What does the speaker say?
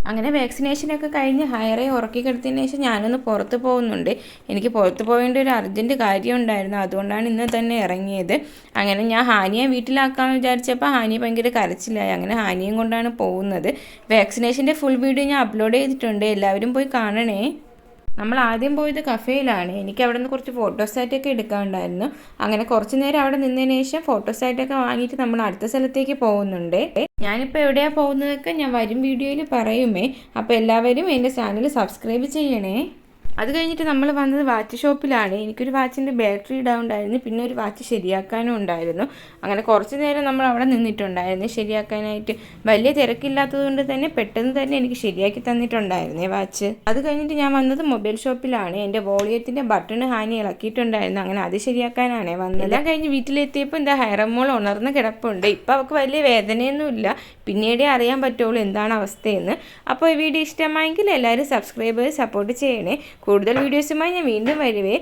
അങ്ങനെ വാക്സിനേഷനൊക്കെ കഴിഞ്ഞ് ഹയറെ ഉറക്കി കിടത്തിയതിന് ശേഷം ഞാനൊന്ന് പുറത്ത് പോകുന്നുണ്ട്. എനിക്ക് പുറത്ത് പോകേണ്ട ഒരു അർജൻറ്റ് കാര്യം ഉണ്ടായിരുന്നു. അതുകൊണ്ടാണ് ഇന്ന് തന്നെ ഇറങ്ങിയത്. അങ്ങനെ ഞാൻ ഹാനിയെ വീട്ടിലാക്കാമെന്ന് വിചാരിച്ചപ്പോൾ ഹാനി ഭയങ്കര കരച്ചിലായി. അങ്ങനെ ഹാനിയും കൊണ്ടാണ് പോകുന്നത്. വാക്സിനേഷൻ്റെ ഫുൾ വീഡിയോ ഞാൻ അപ്ലോഡ് ചെയ്തിട്ടുണ്ട്. എല്ലാവരും പോയി കാണണേ. നമ്മൾ ആദ്യം പോയത് കഫേയിലാണ്. എനിക്ക് അവിടെ നിന്ന് കുറച്ച് ഫോട്ടോസായിട്ടൊക്കെ എടുക്കാനുണ്ടായിരുന്നു. അങ്ങനെ കുറച്ച് നേരം അവിടെ നിന്നതിന് ശേഷം ഫോട്ടോസായിട്ടൊക്കെ വാങ്ങിയിട്ട് നമ്മൾ അടുത്ത സ്ഥലത്തേക്ക് പോകുന്നുണ്ട്. ഞാനിപ്പോൾ എവിടെയാണ് പോകുന്നതൊക്കെ ഞാൻ വരും വീഡിയോയിൽ പറയുമേ. അപ്പോൾ എല്ലാവരും എൻ്റെ ചാനൽ സബ്സ്ക്രൈബ് ചെയ്യണേ. അത് കഴിഞ്ഞിട്ട് നമ്മൾ വന്നത് വാച്ച് ഷോപ്പിലാണ്. എനിക്കൊരു വാച്ചിൻ്റെ ബാറ്ററി ഇടാനുണ്ടായിരുന്നു, പിന്നെ ഒരു വാച്ച് ശരിയാക്കാനും ഉണ്ടായിരുന്നു. അങ്ങനെ കുറച്ച് നേരം നമ്മൾ അവിടെ നിന്നിട്ടുണ്ടായിരുന്നു ശരിയാക്കാനായിട്ട്. വലിയ തിരക്കില്ലാത്തത് കൊണ്ട് തന്നെ പെട്ടെന്ന് തന്നെ എനിക്ക് ശരിയാക്കി തന്നിട്ടുണ്ടായിരുന്നേ വാച്ച്. അത് കഴിഞ്ഞിട്ട് ഞാൻ വന്നത് മൊബൈൽ ഷോപ്പിലാണ്. എൻ്റെ വോളിയത്തിൻ്റെ ബട്ടൺ ഹാനി ഇളക്കിയിട്ടുണ്ടായിരുന്നു. അങ്ങനെ അത് ശരിയാക്കാനാണേ വന്നത്. എല്ലാം കഴിഞ്ഞ് വീട്ടിലെത്തിയപ്പോൾ എന്താ ഹെയറമോൾ ഉണർന്ന് കിടപ്പുണ്ട്. ഇപ്പോൾ അവൾക്ക് വലിയ വേദനയൊന്നുമില്ല. പിന്നീടേ അറിയാൻ പറ്റുള്ളൂ എന്താണ് അവസ്ഥയെന്ന്. അപ്പോൾ ഈ വീഡിയോ ഇഷ്ടമായെങ്കിൽ എല്ലാവരും സബ്സ്ക്രൈബ് ചെയ്ത് സപ്പോർട്ട് ചെയ്യണേ. കൂടുതൽ വീഡിയോസുമായി ഞാൻ വീണ്ടും വരുവേ.